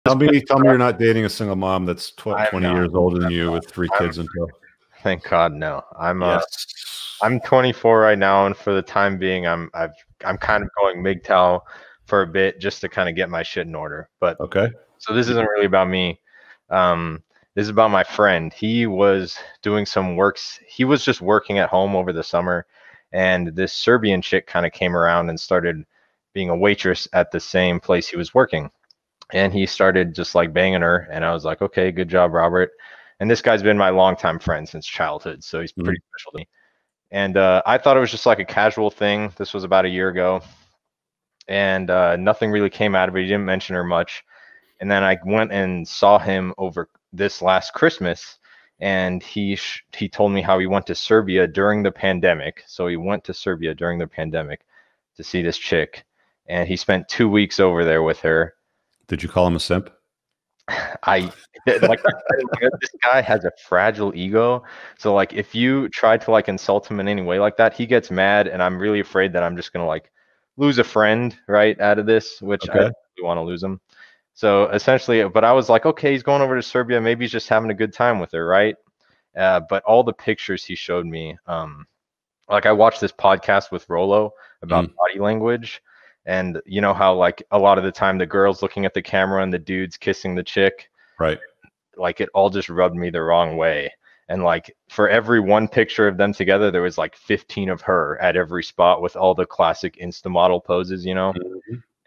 Tell me you're not dating a single mom that's 20 not. years older than you with 3 kids in tow. Thank God, no. Yes. I'm 24 right now, and for the time being, I'm kind of going MGTOW for a bit just to kind of get my shit in order. But Okay. so this isn't really about me. This is about my friend. He was doing some works. He was just working at home over the summer, and this Serbian chick kind of came around and started being a waitress at the same place he was working. And he started just like banging her, and I was like, okay, good job, Robert. And this guy's been my longtime friend since childhood, so he's pretty special to me. And I thought it was just like a casual thing. This was about a year ago, and nothing really came out of it. He didn't mention her much. And then I went and saw him over this last Christmas, and he told me how he went to Serbia during the pandemic. So he went to Serbia during the pandemic to see this chick, and he spent 2 weeks over there with her. Did you call him a simp? I like this guy has a fragile ego. So like if you try to like insult him in any way like that, he gets mad, and I'm really afraid that I'm just gonna like lose a friend right out of this, which I don't really want to lose him. So essentially, but I was like, okay, he's going over to Serbia, maybe he's just having a good time with her, right? But all the pictures he showed me, like I watched this podcast with Rolo about body language. And you know how like a lot of the time the girl's looking at the camera and the dude's kissing the chick. Right. Like it all just rubbed me the wrong way. And like for every one picture of them together, there was like 15 of her at every spot with all the classic Insta model poses, you know?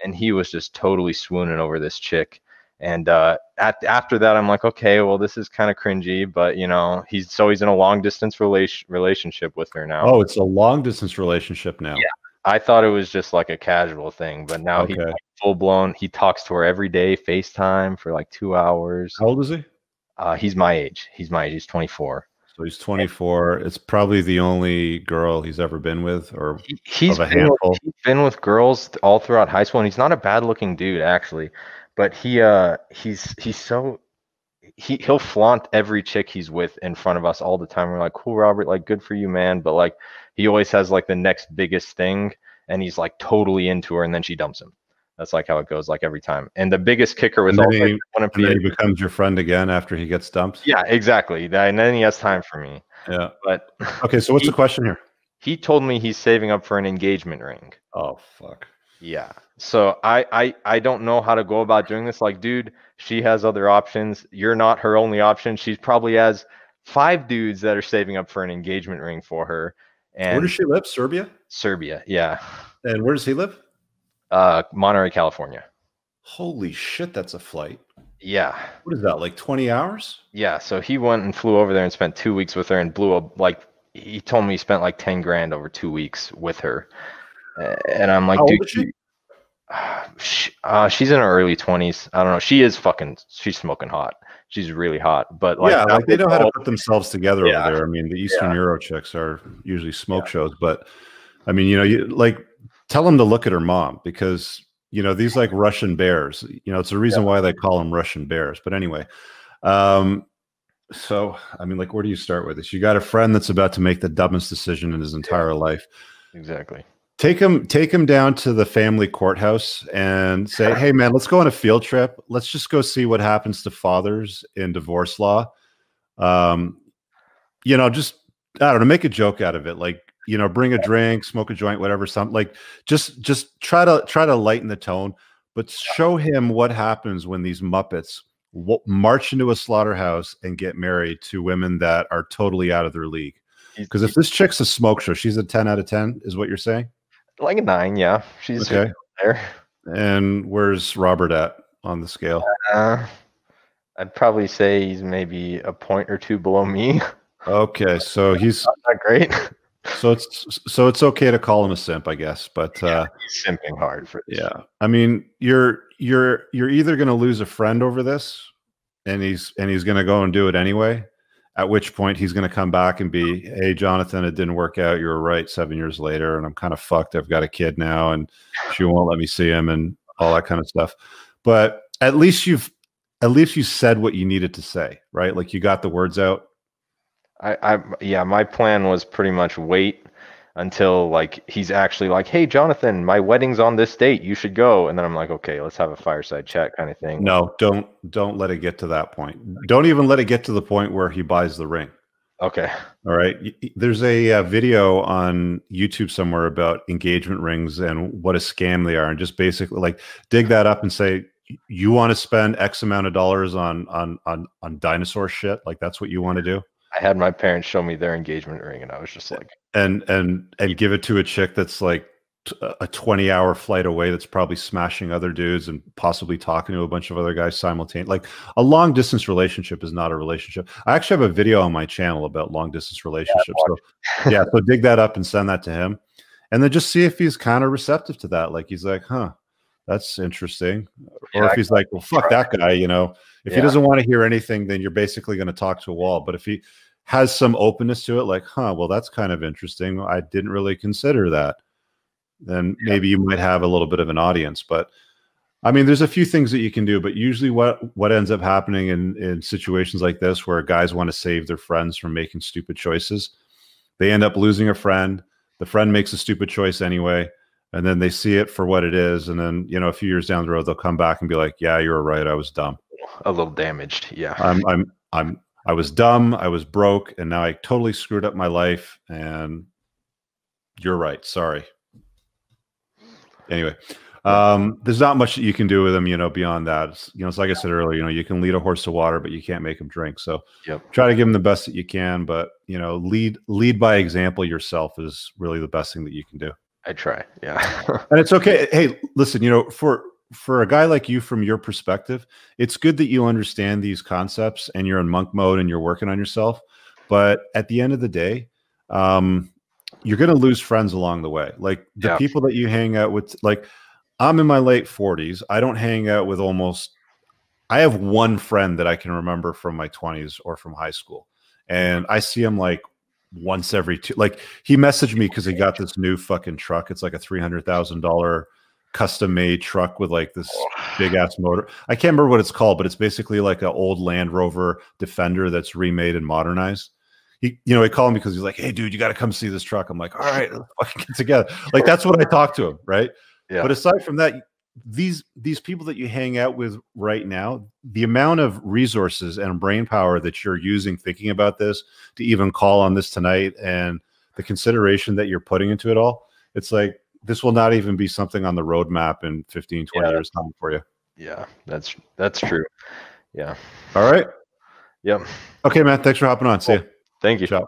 And he was just totally swooning over this chick. And after that, I'm like, okay, well, this is kind of cringy, but you know, he's in a long distance relationship with her now. Oh, it's a long distance relationship now. Yeah. I thought it was just like a casual thing, but now he's like full blown. He talks to her every day, FaceTime for like 2 hours. How old is he? He's my age. He's 24. So he's 24. It's probably the only girl he's ever been with, or he's of a handful. He's been with girls all throughout high school, and he's not a bad looking dude actually, but he'll flaunt every chick he's with in front of us all the time. We're like, cool, Robert, like good for you, man. But like he always has like the next biggest thing, and he's like totally into her, and then she dumps him. That's like how it goes, like every time. And the biggest kicker with all he becomes your friend again after he gets dumped. Yeah, exactly. And then he has time for me. Yeah. But okay, so what's the question here? He told me he's saving up for an engagement ring. Oh fuck. Yeah. So I don't know how to go about doing this. Like, dude, she has other options. You're not her only option. She probably has 5 dudes that are saving up for an engagement ring for her. And where does she live? Serbia? Serbia, yeah. And where does he live? Monterey, California. Holy shit, that's a flight. Yeah. What is that, like 20 hours? Yeah, so he went and flew over there and spent 2 weeks with her and blew up, like, he told me he spent like 10 grand over 2 weeks with her. And I'm like, dude, she's in her early 20s. I don't know. She's smoking hot. She's really hot. But like, yeah, like they know how to put themselves together over there. I mean, the Eastern Euro chicks are usually smoke shows, but I mean, you know, you like tell them to look at her mom, because you know these like Russian bears. You know, it's the reason why they call them Russian bears. But anyway, so I mean, like, where do you start with this? You got a friend that's about to make the dumbest decision in his entire life. Exactly. Take him down to the family courthouse and say, hey man, let's go on a field trip. Let's just go see what happens to fathers in divorce law. You know, just, I don't know, make a joke out of it. Like, you know, bring a drink, smoke a joint, whatever, something like just try to lighten the tone, but show him what happens when these Muppets march into a slaughterhouse and get married to women that are totally out of their league. Because if this chick's a smoke show, she's a 10 out of 10 is what you're saying? Like a 9, yeah. She's okay there. And where's Robert at on the scale? I'd probably say he's maybe a point or 2 below me. Okay, so he's not great. So it's okay to call him a simp, I guess. But he's simping hard for this. Yeah, I mean, you're either going to lose a friend over this, and he's going to go and do it anyway. At which point he's going to come back and be, hey, Jonathan, it didn't work out. You were right 7 years later, and I'm kind of fucked. I've got a kid now, and she won't let me see him, and all that kind of stuff. But at least you said what you needed to say, right? Like you got the words out. Yeah, my plan was pretty much wait. until like he's actually like, hey Jonathan, my wedding's on this date, you should go. And then I'm like, okay, let's have a fireside chat kind of thing. No, don't let it get to that point. Don't even let it get to the point where he buys the ring. Okay. All right. There's a video on YouTube somewhere about engagement rings and what a scam they are, and just basically like dig that up and say, you want to spend X amount of dollars on dinosaur shit? Like that's what you want to do? I had my parents show me their engagement ring, and I was just like, and give it to a chick that's like a 20-hour flight away, that's probably smashing other dudes and possibly talking to a bunch of other guys simultaneously. Like a long distance relationship is not a relationship. I actually have a video on my channel about long distance relationships. So yeah, so dig that up and send that to him, and then just see if he's kind of receptive to that. Like he's like, huh, that's interesting. Or if he's like, well, fuck that guy, you know. If he doesn't want to hear anything, then you're basically going to talk to a wall. But if he has some openness to it, like, huh, well, that's kind of interesting, I didn't really consider that, then maybe you might have a little bit of an audience. But I mean, there's a few things that you can do, but usually what ends up happening in situations like this, where guys want to save their friends from making stupid choices, they end up losing a friend. The friend makes a stupid choice anyway, and then they see it for what it is. And then, you know, a few years down the road, they'll come back and be like, yeah, you were right, I was dumb. A little damaged. Yeah. I was dumb, I was broke, and now I totally screwed up my life, and you're right, sorry. Anyway, there's not much that you can do with them, you know, beyond that. It's like I said earlier, you know, you can lead a horse to water, but you can't make him drink. So try to give them the best that you can, but, you know, lead by example yourself is really the best thing that you can do. I try. Yeah. And it's okay. Hey, listen, you know, for a guy like you, from your perspective, it's good that you understand these concepts and you're in monk mode and you're working on yourself. But at the end of the day, you're going to lose friends along the way. Like the people that you hang out with, like I'm in my late 40s. I don't hang out with I have one friend that I can remember from my 20s or from high school. And I see him like once every two, like he messaged me because he got this new fucking truck. It's like a $300,000 custom made truck with like this big ass motor. I can't remember what it's called, but it's basically like an old Land Rover Defender that's remade and modernized. He called me because he's like, hey dude, you got to come see this truck. I'm like, all right, let's fucking get together. Like that's what I talk to him. Right. Yeah. But aside from that, these people that you hang out with right now, the amount of resources and brain power that you're using thinking about this to even call on this tonight, and the consideration that you're putting into it all, it's like, this will not even be something on the roadmap in 15, 20 years time for you. Yeah, that's true. Yeah. All right. Yep. Okay, man. Thanks for hopping on. See you. Thank you. Ciao.